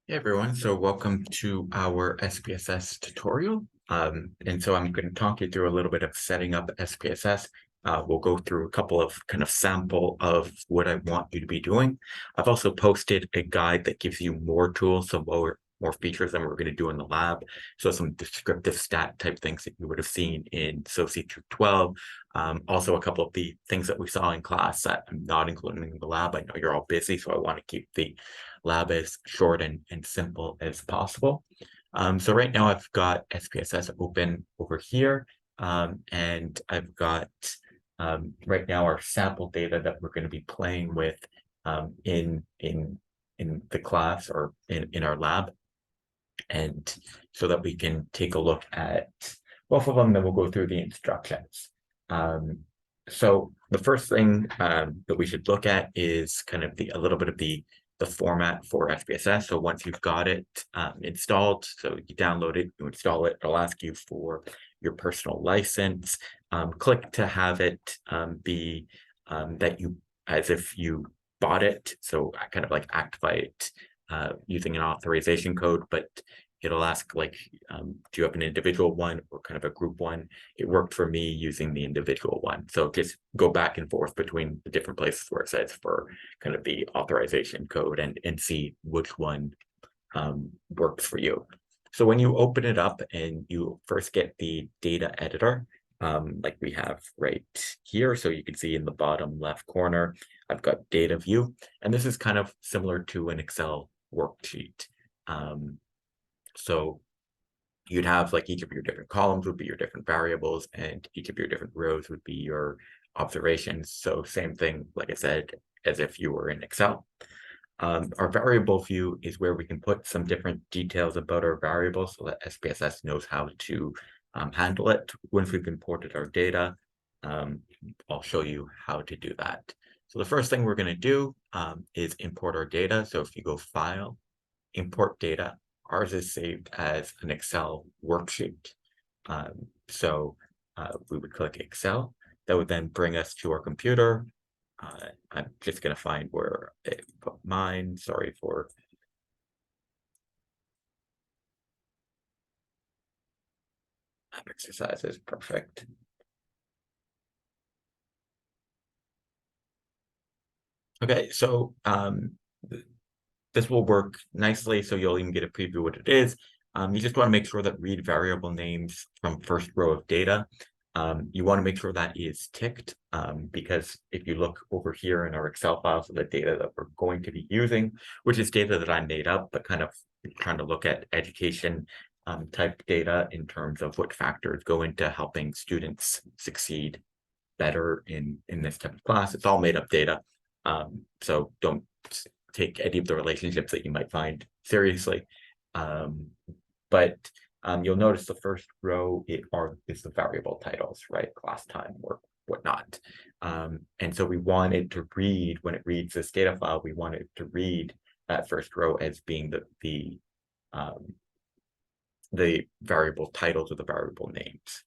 Hey everyone, so welcome to our SPSS tutorial. And so I'm going to talk you through a little bit of setting up SPSS. We'll go through a couple of kind of sample of what I want you to be doing. I've also posted a guide that gives you more tools, so more features than we're going to do in the lab. So some descriptive stat type things that you would have seen in SOCI 212. Also a couple of the things that we saw in class that I'm not including in the lab. I know you're all busy, so I want to keep the lab as short and simple as possible. So right now I've got SPSS open over here, and I've got right now our sample data that we're going to be playing with in the class or in our lab, and so that we can take a look at both of them, then we'll go through the instructions. So the first thing that we should look at is kind of a little bit of the format for SPSS. So once you've got it installed, so you download it, you install it, it'll ask you for your personal license. Click to have it be that you, as if you bought it. So I kind of like activate using an authorization code, but it'll ask like, do you have an individual one or kind of a group one? It worked for me using the individual one. So just go back and forth between the different places where it says for kind of the authorization code and see which one works for you. So when you open it up and you first get the data editor, like we have right here. So you can see in the bottom left corner, I've got data view, and this is kind of similar to an Excel worksheet. So you'd have like each of your different columns would be your different variables, and each of your different rows would be your observations. So same thing, like I said, as if you were in Excel. Our variable view is where we can put some different details about our variables so that SPSS knows how to handle it. Once we've imported our data, I'll show you how to do that. So the first thing we're going to do is import our data. So if you go File, Import Data, ours is saved as an Excel worksheet. We would click Excel. That would then bring us to our computer. I'm just going to find where I put mine. Sorry for exercises. Perfect. Okay, so this will work nicely, so you'll even get a preview of what it is. You just want to make sure that read variable names from first row of data. You want to make sure that is ticked because if you look over here in our Excel files, so the data that we're going to be using, which is data that I made up, but kind of trying to look at education type data in terms of what factors go into helping students succeed better in this type of class. It's all made up data. So don't take any of the relationships that you might find seriously. But you'll notice the first row is the variable titles, right? Class time or whatnot. And so we wanted to read, when it reads this data file, we wanted to read that first row as being the variable titles or the variable names.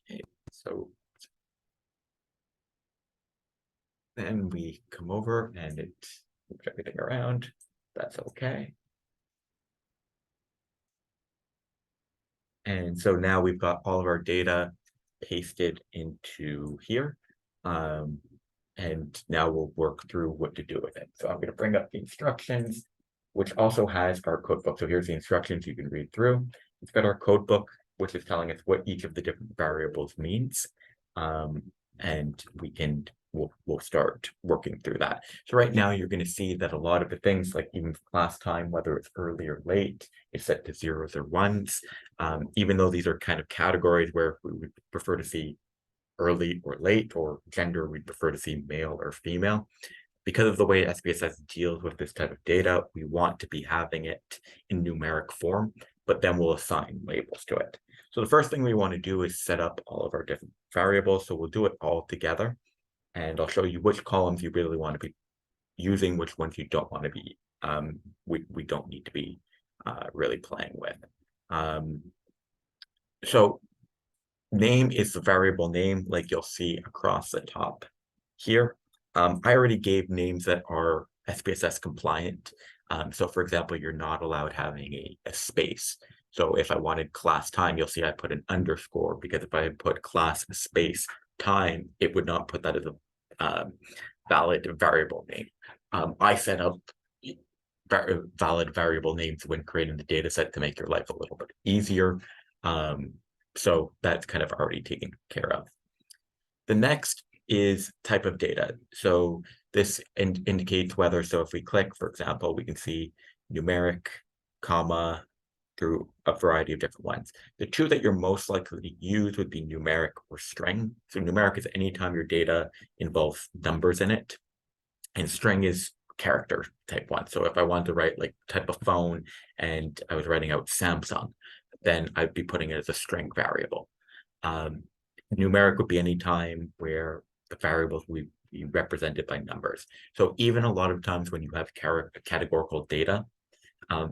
Okay, so then we come over and it moves everything around. That's okay. And so now we've got all of our data pasted into here. And now we'll work through what to do with it. So I'm going to bring up the instructions, which also has our code book. So here's the instructions you can read through. It's got our code book, which is telling us what each of the different variables means. And we'll start working through that. So right now you're going to see that a lot of the things, like even class time, whether it's early or late, is set to zeros or ones. Even though these are kind of categories where we would prefer to see early or late, or gender, we'd prefer to see male or female. Because of the way SPSS deals with this type of data, we want to be having it in numeric form, but then we'll assign labels to it. So the first thing we want to do is set up all of our different variables. So we'll do it all together. And I'll show you which columns you really want to be using, which ones you don't want to be, we don't need to be really playing with. So name is the variable name, like you'll see across the top here. I already gave names that are SPSS compliant. So for example, you're not allowed having a space. So if I wanted class time, you'll see I put an underscore, because if I put class space time, it would not put that as a valid variable name. I set up valid variable names when creating the data set to make your life a little bit easier. So that's kind of already taken care of. The next is type of data. So this indicates whether, so if we click, for example, we can see numeric, comma, through a variety of different ones. The two that you're most likely to use would be numeric or string. So numeric is anytime your data involves numbers in it, and string is character type one. So if I wanted to write like type of phone and I was writing out Samsung, then I'd be putting it as a string variable. Numeric would be any time where the variables would be represented by numbers. So even a lot of times when you have categorical data,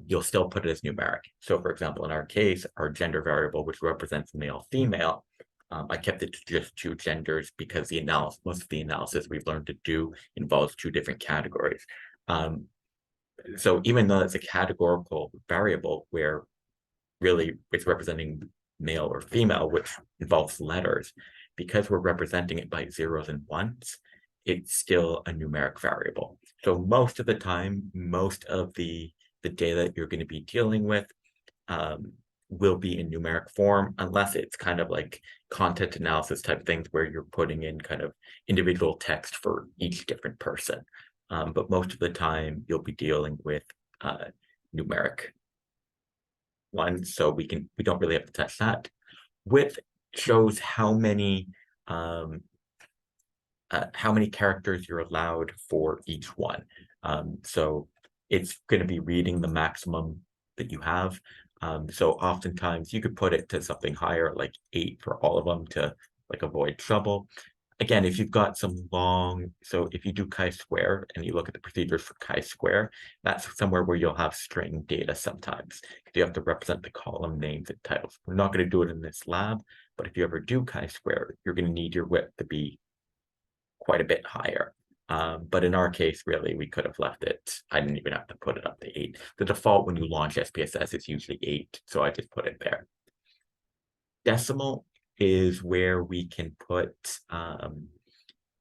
you'll still put it as numeric. So for example, in our case, our gender variable, which represents male, female, I kept it to just two genders because the analysis, most of the analysis we've learned to do involves two different categories. So even though it's a categorical variable where really it's representing male or female, which involves letters, because we're representing it by zeros and ones, it's still a numeric variable. So most of the time, most of the data you're going to be dealing with will be in numeric form, unless it's kind of like content analysis type things where you're putting in kind of individual text for each different person. But most of the time you'll be dealing with numeric ones, so we don't really have to touch that. Width shows how many characters you're allowed for each one. So it's going to be reading the maximum that you have. So oftentimes you could put it to something higher, like 8 for all of them, to like avoid trouble. Again, if you've got some long, so if you do chi-square and you look at the procedures for chi-square, that's somewhere where you'll have string data sometimes. You have to represent the column names and titles. We're not going to do it in this lab, but if you ever do chi-square, you're going to need your width to be quite a bit higher. But in our case, really, we could have left it. I didn't even have to put it up to 8. The default when you launch SPSS is usually 8, so I just put it there. Decimal is where we can put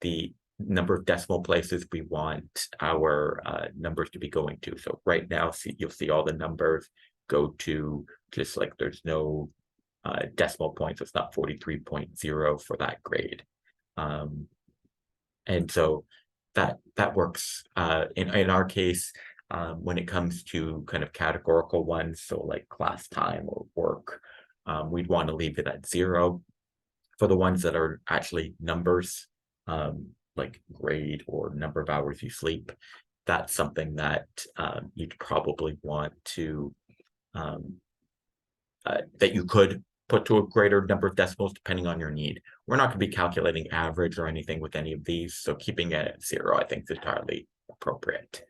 the number of decimal places we want our numbers to be going to. So right now, you'll see all the numbers go to just like there's no decimal points. It's not 43.0 for that grade. And so that works in our case when it comes to kind of categorical ones, so like class time or work, we'd want to leave it at 0. For the ones that are actually numbers, like grade or number of hours you sleep, that's something that you'd probably want to that you could put to a greater number of decimals depending on your need. We're not going to be calculating average or anything with any of these, so keeping it at 0, I think, is entirely appropriate.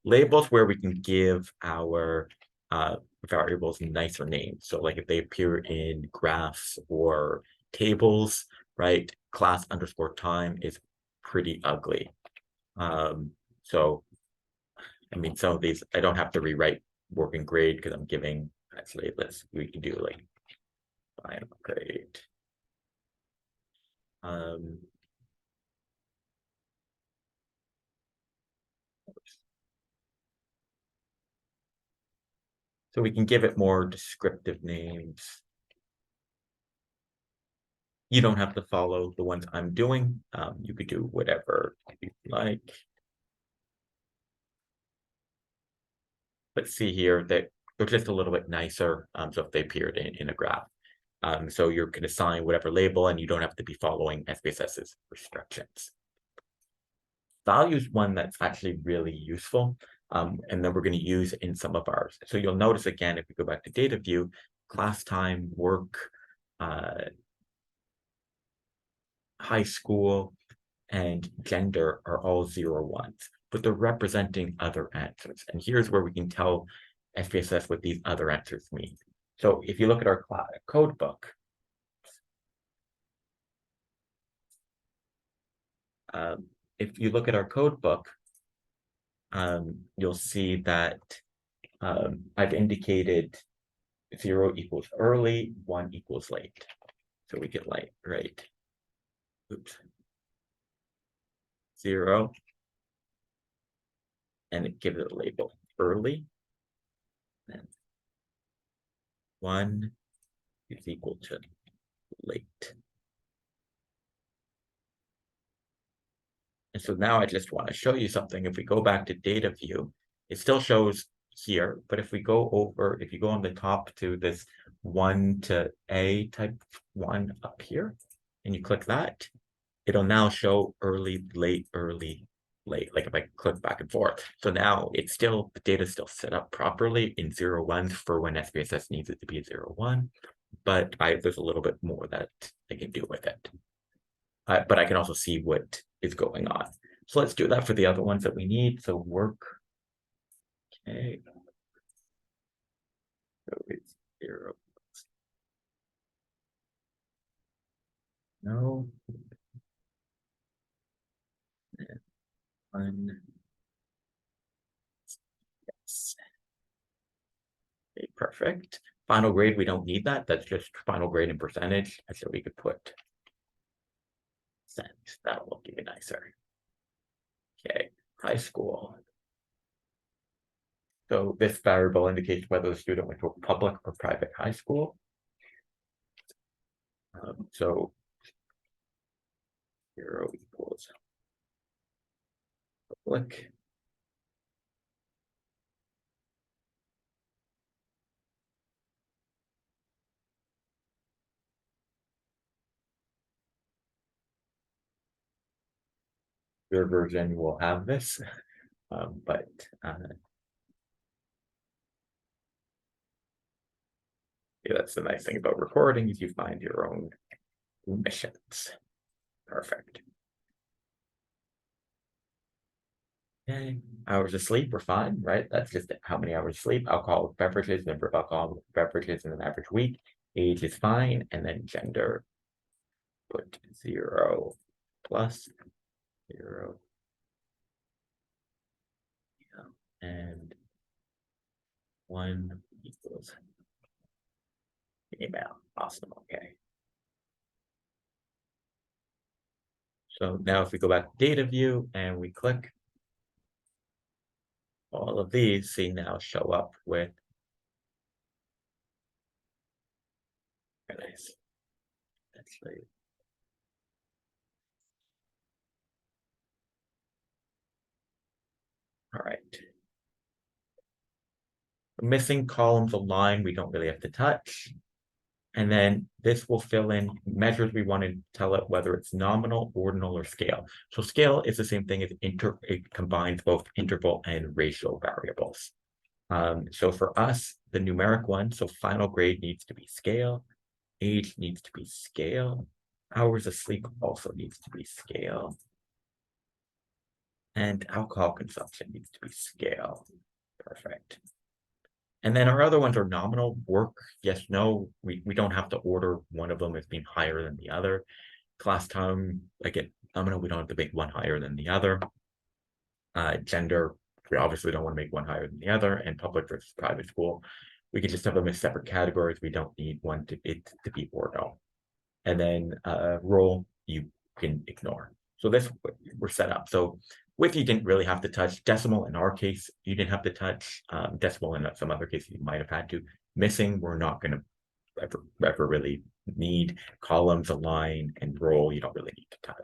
Labels, where we can give our variables nicer names. So like if they appear in graphs or tables, right, class underscore time is pretty ugly. So, I mean, some of these, I don't have to rewrite working grade because I'm giving, actually, we can do like final grade. So we can give it more descriptive names. You don't have to follow the ones I'm doing. You could do whatever you like. But see here that they're just a little bit nicer. So if they appeared in a graph. So you can assign whatever label and you don't have to be following SPSS's restrictions. Value is one that's actually really useful. And then we're going to use in some of ours. So you'll notice again, if we go back to data view, class time, work, high school, and gender are all 0 ones, but they're representing other answers. And here's where we can tell SPSS what these other answers mean. So if you look at our code book, you'll see that I've indicated 0 equals early, 1 equals late. So we get late, right? Oops. 0, and it gives it a label early. And 1 is equal to late. And so now I just want to show you something. If we go back to data view, it still shows here, but if we go over, if you go on the top to this 1 to A type 1 up here, and you click that, it'll now show early, late, like if I click back and forth. So now it's still, the data is still set up properly in 0, 1 for when SPSS needs it to be 0, 1, but there's a little bit more that I can do with it. But I can also see what is going on. So let's do that for the other ones that we need. So work, okay. So it's 0. No. And 1. Yes. Okay, perfect. Final grade, we don't need that. That's just final grade in percentage. So we could put cent. That'll look even nicer. Okay, high school. So this variable indicates whether the student went to a public or private high school. So 0 equals public. Your version will have this, but yeah, that's the nice thing about recording is you find your own omissions. Perfect. Okay, hours of sleep, we're fine, right? That's just how many hours of sleep. Alcoholic beverages, number of alcoholic beverages in an average week. Age is fine, and then gender, put 0 plus 0. Yeah. And 1 equals email. Awesome. Okay. So now if we go back to data view and we click, all of these see now show up with nice. Actually, all right. Missing columns of line we don't really have to touch. And then this will fill in measures we want to tell it whether it's nominal, ordinal, or scale. So scale is the same thing as it combines both interval and ratio variables. So for us, the numeric one, so final grade needs to be scale, age needs to be scale, hours of sleep also needs to be scale, and alcohol consumption needs to be scale. Perfect. And then our other ones are nominal, work, yes, no. We don't have to order one of them as being higher than the other. Class time, again, nominal, we don't have to make one higher than the other. Gender, we obviously don't want to make one higher than the other. And public versus private school, we can just have them as separate categories. We don't need one to be ordinal. And then role, you can ignore. So this, we're set up. So with you didn't really have to touch decimal. In our case, you didn't have to touch decimal. In some other cases, you might have had to. Missing, we're not going to ever really need. Columns, align, and row, you don't really need to touch.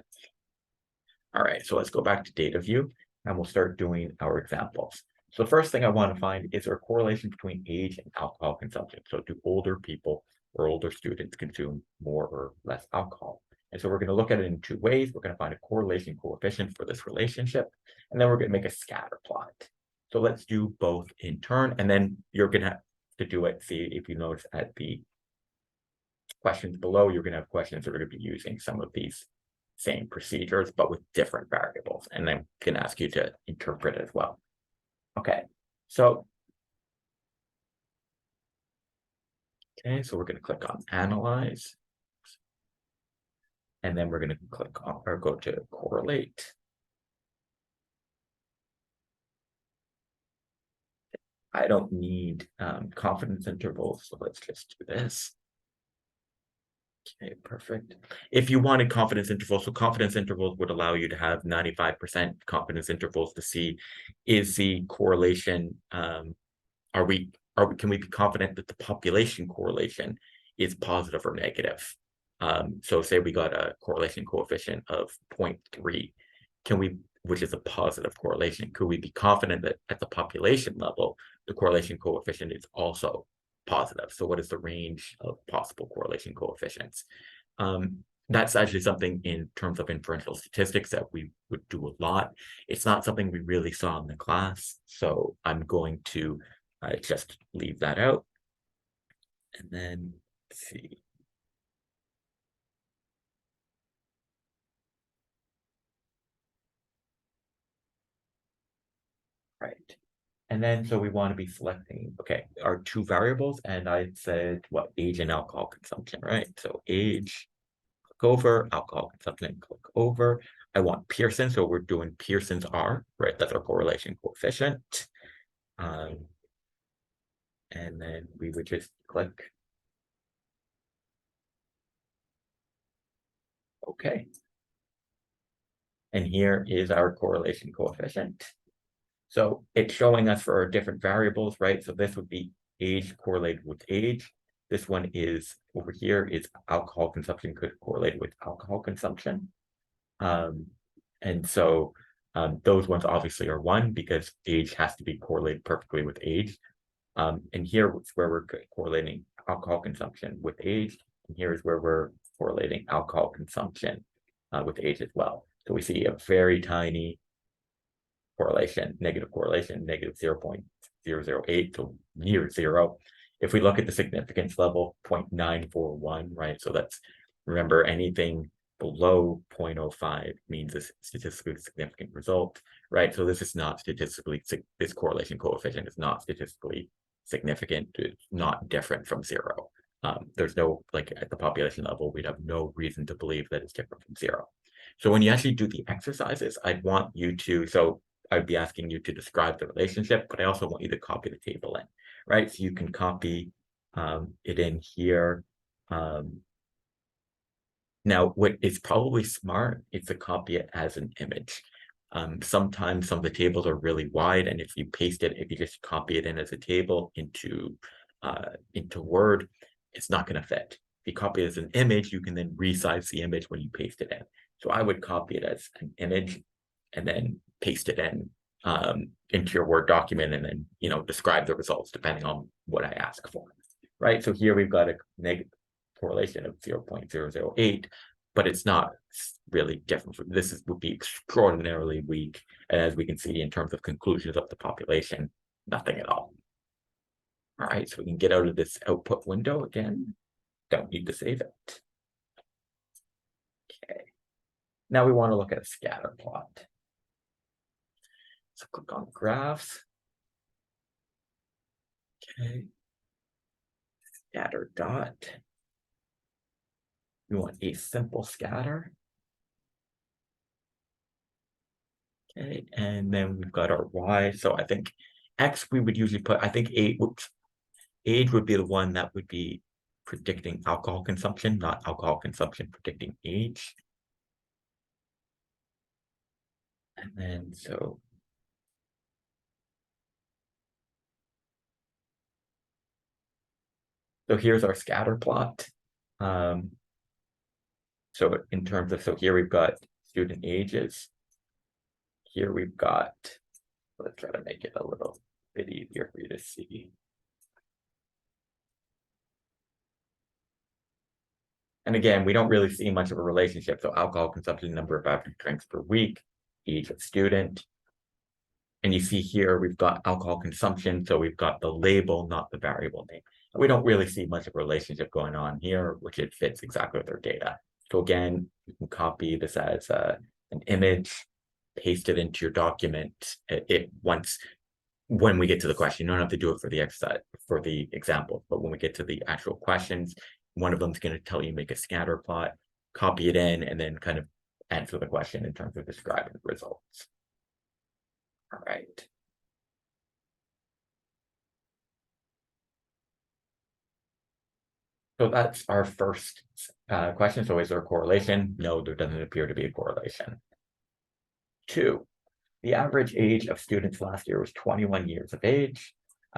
All right, so let's go back to data view, and we'll start doing our examples. So the first thing I want to find is there a correlation between age and alcohol consumption. So do older people or older students consume more or less alcohol? And so we're going to look at it in 2 ways. We're going to find a correlation coefficient for this relationship, and then we're going to make a scatter plot. So let's do both in turn, and then you're going to have to do it. See if you notice at the questions below, you're going to have questions that are going to be using some of these same procedures, but with different variables, and then can ask you to interpret it as well. Okay, so we're going to click on Analyze. And then we're going to click on or go to Correlate. I don't need confidence intervals, so let's just do this. Okay, perfect. If you wanted confidence intervals, so confidence intervals would allow you to have 95% confidence intervals to see is the correlation, can we be confident that the population correlation is positive or negative? So say we got a correlation coefficient of 0.3, which is a positive correlation, could we be confident that at the population level, the correlation coefficient is also positive? So what is the range of possible correlation coefficients? That's actually something in terms of inferential statistics that we would do a lot. It's not something we really saw in the class, so I'm going to just leave that out. And then let's see. Right. And then, so we want to be selecting, okay, our two variables, and I said, what, age and alcohol consumption, right? So age, click over, alcohol consumption, click over. I want Pearson, so we're doing Pearson's R, right? That's our correlation coefficient. And then we would just click OK. And here is our correlation coefficient. So it's showing us for our different variables, right? So this would be age correlated with age. This one is over here is alcohol consumption could correlate with alcohol consumption. And so those ones obviously are 1 because age has to be correlated perfectly with age. And here is where we're correlating alcohol consumption with age. And here is where we're correlating alcohol consumption with age as well. So we see a very tiny correlation, negative 0.008, so near 0. If we look at the significance level, 0.941, right? So that's, remember, anything below 0.05 means a statistically significant result, right? So this is not statistically, this correlation coefficient is not statistically significant. It's not different from 0. There's no, like at the population level, we'd have no reason to believe that it's different from 0. So when you actually do the exercises, I'd want you to, so I'd be asking you to describe the relationship, but I also want you to copy the table in, right? So you can copy it in here. Now, what is probably smart is to copy it as an image. Sometimes some of the tables are really wide, and if you paste it, if you just copy it in as a table into Word, it's not going to fit. If you copy it as an image, you can then resize the image when you paste it in. So I would copy it as an image and then paste it in into your Word document, and then describe the results depending on what I ask for. Right. So here we've got a negative correlation of 0.008, but it's not really different. This would be extraordinarily weak, and as we can see in terms of conclusions of the population, nothing at all. All right, so we can get out of this output window again. Don't need to save it. Okay. Now we want to look at a scatter plot. So click on graphs. Okay. Scatter dot. We want a simple scatter. Okay, and then we've got our Y. So I think X we would usually put, I think age would be the one that would be predicting alcohol consumption, not alcohol consumption predicting age. And then so here's our scatter plot. So in terms of, so here we've got student ages. Here we've got, let's try to make it a little bit easier for you to see. And again, we don't really see much of a relationship. So alcohol consumption, number of average drinks per week, age of student. And you see here, we've got alcohol consumption. So we've got the label, not the variable name. And we don't really see much of a relationship going on here, which it fits exactly with our data. So again, you can copy this as an image, paste it into your document. When we get to the question, you don't have to do it for the exercise, for the example, but when we get to the actual questions, one of them is going to tell you make a scatter plot, copy it in, and then kind of answer the question in terms of describing the results. All right. So that's our first question. So is there a correlation? No, there doesn't appear to be a correlation. 2, the average age of students last year was 21 years of age.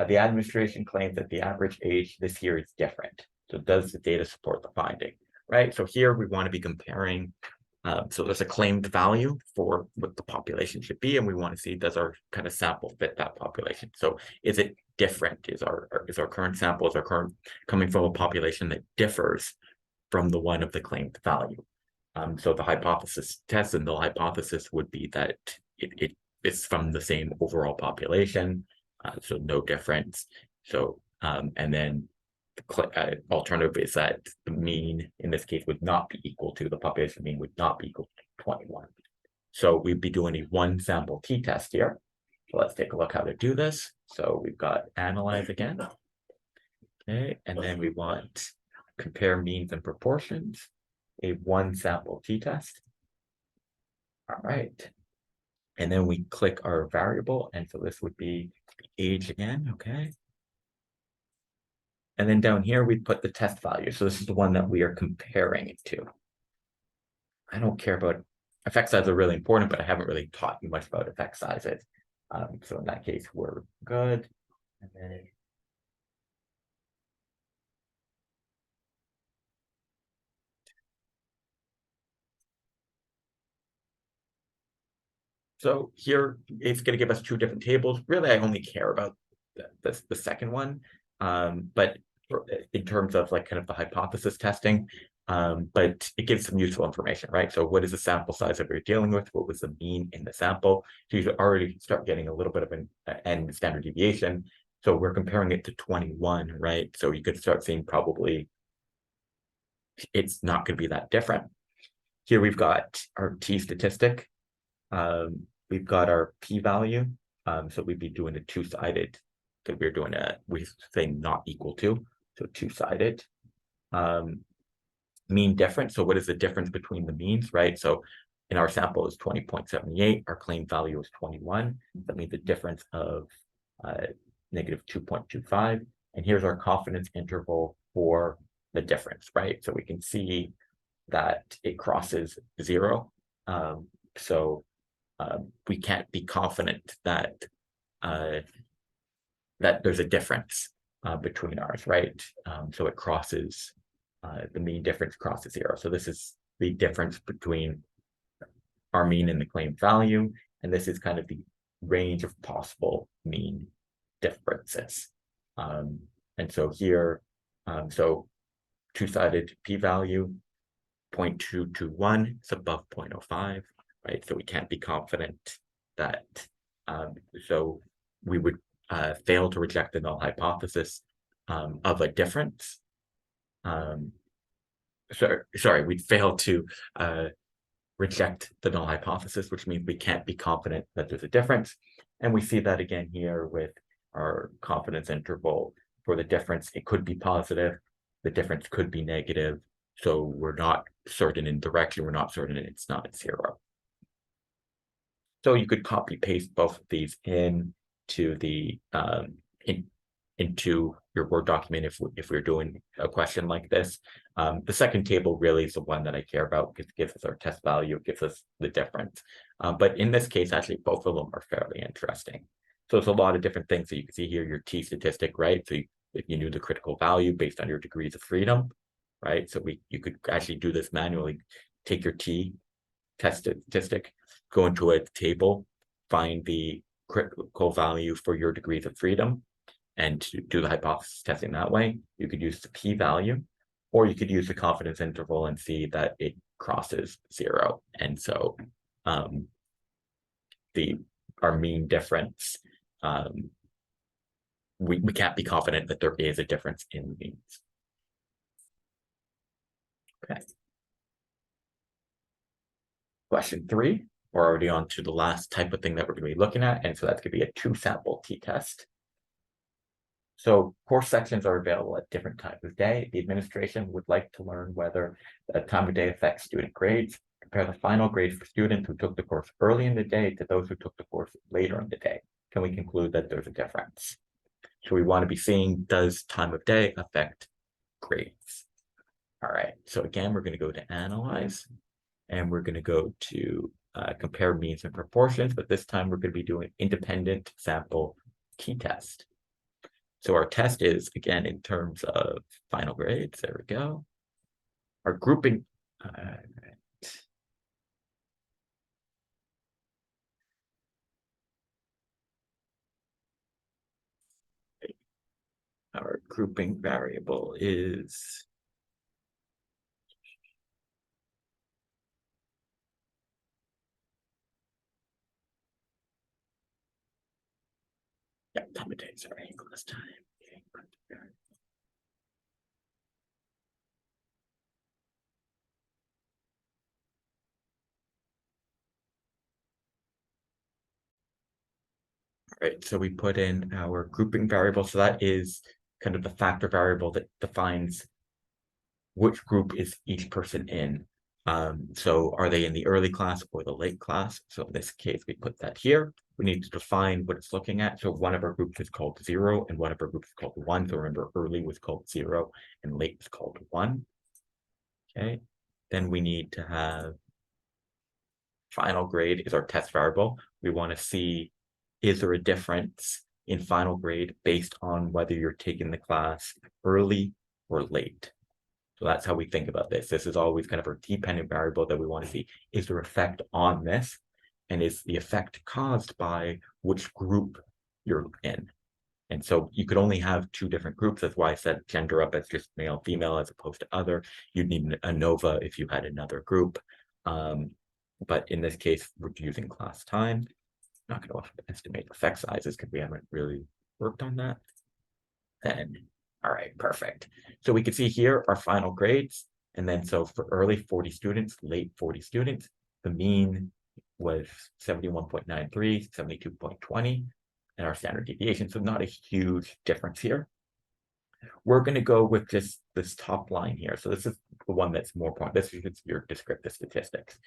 The administration claims that the average age this year is different. So does the data support the finding, right? So here we want to be comparing. So there's a claimed value for what the population should be, and we want to see, does our kind of sample fit that population? So is it different? Is our current sample, is our current coming from a population that differs from the one of the claimed value? So the hypothesis test, and the hypothesis would be that it is from the same overall population, so no difference. So and then the alternative is that the mean in this case would not be equal to, the population mean would not be equal to 21. So we'd be doing a one sample t-test here. So let's take a look how to do this. So we've got analyze again. Okay, and then we want compare means and proportions, a one sample t-test. All right. And then we click our variable. And so this would be age again. Okay. And then down here, we put the test value. So this is the one that we are comparing it to. I don't care about effect sizes are really important, but I haven't really taught you much about effect sizes. So in that case, we're good. And then so here it's going to give us two different tables. Really, I only care about the second one, but in terms of like kind of the hypothesis testing, but it gives some useful information, right? So what is the sample size that we're dealing with? What was the mean in the sample? So you already start getting a little bit of an end standard deviation. So we're comparing it to 21, right? So you could start seeing probably it's not going to be that different. Here we've got our t statistic. We've got our p-value. So we'd be doing a two-sided, because we're doing we say not equal to, so two-sided. Mean difference. So what is the difference between the means, right? So in our sample is 20.78. Our claim value is 21. That means the difference of negative 2.25. And here's our confidence interval for the difference, right? So we can see that it crosses 0. We can't be confident that that there's a difference between ours, right? So it crosses, the mean difference crosses 0. So this is the difference between our mean and the claimed value, and this is kind of the range of possible mean differences. And so here, so two-sided p-value, 0.221, it's above 0.05, right? So we can't be confident that, so we would fail to reject the null hypothesis of a difference. Sorry, we'd fail to reject the null hypothesis, which means we can't be confident that there's a difference. And we see that again here with our confidence interval for the difference. It could be positive, the difference could be negative. So we're not certain in direction, we're not certain it's not 0. So you could copy paste both of these into the into your Word document if we're doing a question like this. The second table really is the one that I care about because it gives us our test value, it gives us the difference. But in this case, actually, both of them are fairly interesting. So there's a lot of different things. So you can see here your t statistic, right? So if you knew the critical value based on your degrees of freedom, right? So you could actually do this manually. Take your t test statistic, go into a table, find the critical value for your degrees of freedom, and to do the hypothesis testing that way. You could use the p-value, or you could use the confidence interval and see that it crosses 0. And so our mean difference, we can't be confident that there is a difference in the means. Okay. Question 3, we're already on to the last type of thing that we're going to be looking at, and so that's going to be a two-sample t-test. So course sections are available at different times of day. The administration would like to learn whether the time of day affects student grades. Compare the final grades for students who took the course early in the day to those who took the course later in the day. Can we conclude that there's a difference? So we want to be seeing, does time of day affect grades? All right, so again, we're going to go to analyze, and we're going to go to compare means and proportions, but this time we're going to be doing independent sample t-test. So our test is, again, in terms of final grades. There we go. Our grouping. Our grouping variable is time of day, sorry, class time. All right, so we put in our grouping variable. So that is kind of the factor variable that defines which group is each person in. So are they in the early class or the late class? So in this case, we put that here. We need to define what it's looking at. So one of our groups is called 0 and one of our groups is called 1. So remember, early was called 0 and late was called 1. Okay, then we need to have final grade is our test variable. We want to see, is there a difference in final grade based on whether you're taking the class early or late? So that's how we think about this. This is always kind of a dependent variable that we want to see. Is there effect on this? And is the effect caused by which group you're in? And so you could only have 2 different groups. That's why I set gender up as just male, female, as opposed to other. You'd need an ANOVA if you had another group. But in this case, we're using class time. Not going to estimate effect sizes because we haven't really worked on that. And all right, perfect. So we can see here our final grades. And then so for early 40 students, late 40 students, the mean was 71.93, 72.20, and our standard deviation. So not a huge difference here. We're going to go with just this top line here. So this is the one that's more important. This is your descriptive statistics.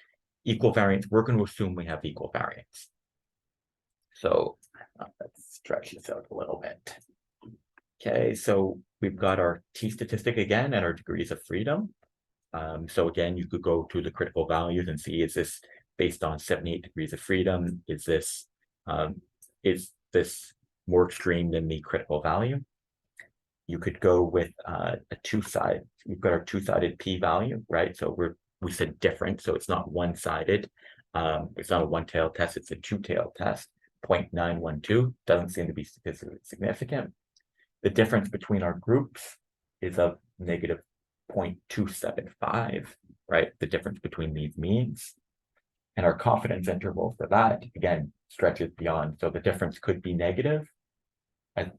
Equal variance, we're going to assume we have equal variance. So let's stretch this out a little bit. Okay, so we've got our t-statistic again and our degrees of freedom. So again, you could go to the critical values and see, is this based on 78 degrees of freedom? Is this more extreme than the critical value? You could go with a two-sided. We've got our two-sided p-value, right? So we said different, so it's not one-sided. It's not a one-tailed test, it's a two-tailed test. 0.912 doesn't seem to be statistically significant. The difference between our groups is of negative 0.275, right? The difference between these means. And our confidence interval for that, again, stretches beyond. So the difference could be negative. And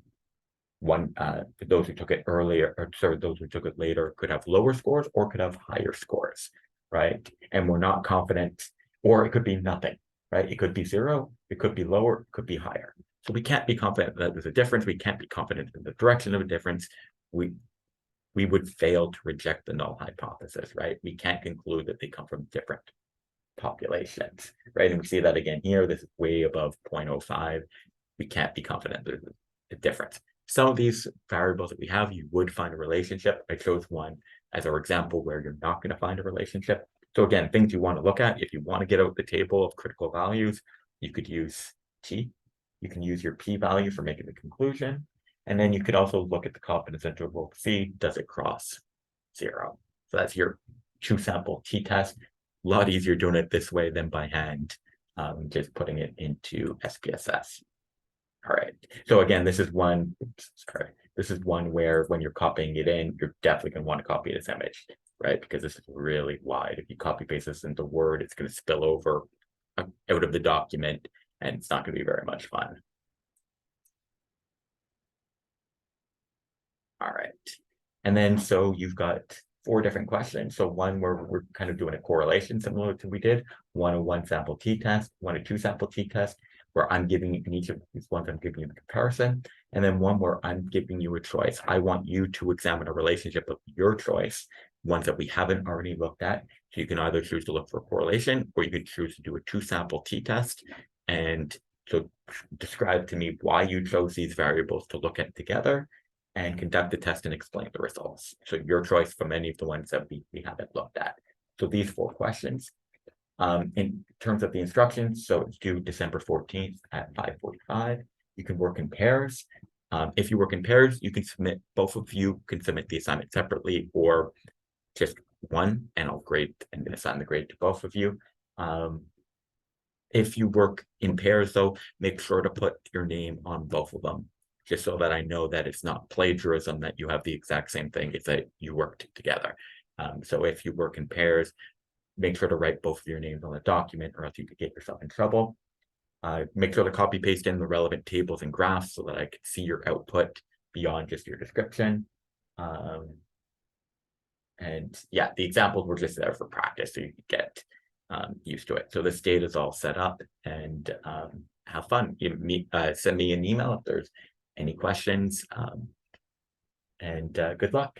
for those who took it earlier, or sorry, those who took it later could have lower scores or could have higher scores, right? And we're not confident, or it could be nothing, right? It could be 0, it could be lower, it could be higher. So we can't be confident that there's a difference. We can't be confident in the direction of a difference. We would fail to reject the null hypothesis, right? We can't conclude that they come from different populations, right? And we see that again here. This is way above 0.05. We can't be confident there's a difference. Some of these variables that we have, you would find a relationship. I chose one as our example where you're not going to find a relationship. So again, things you want to look at, if you want to get out the table of critical values, you could use T. You can use your p-value for making the conclusion. And then you could also look at the confidence interval to see, does it cross 0? So that's your 2-sample t-test. A lot easier doing it this way than by hand, just putting it into SPSS. All right. So again, this is one where when you're copying it in, you're definitely going to want to copy this image, right? Because this is really wide. If you copy paste this into Word, it's going to spill over out of the document, and it's not going to be very much fun. All right. And then so you've got 4 different questions. So one where we're kind of doing a correlation similar to we did, one a 1-sample t-test, one a 2-sample t-test, where I'm giving you, in each of these ones, I'm giving you the comparison. And then one where I'm giving you a choice. I want you to examine a relationship of your choice, ones that we haven't already looked at. So you can either choose to look for a correlation, or you could choose to do a 2-sample t-test. And so describe to me why you chose these variables to look at together. and conduct the test and explain the results. So your choice from any of the ones that we haven't looked at. So these 4 questions. In terms of the instructions, so it's due December 14th at 5:45. You can work in pairs. If you work in pairs, you can submit, both of you can submit the assignment separately or just one, and I'll grade and assign the grade to both of you. If you work in pairs, though, make sure to put your name on both of them, just so that I know that it's not plagiarism, that you have the exact same thing, it's that you worked together. So if you work in pairs, make sure to write both of your names on the document, or else you could get yourself in trouble. Make sure to copy paste in the relevant tables and graphs so that I can see your output beyond just your description. And yeah, the examples were just there for practice, so you could get used to it. So this data is all set up, and have fun. Send me an email if there's any questions, and good luck.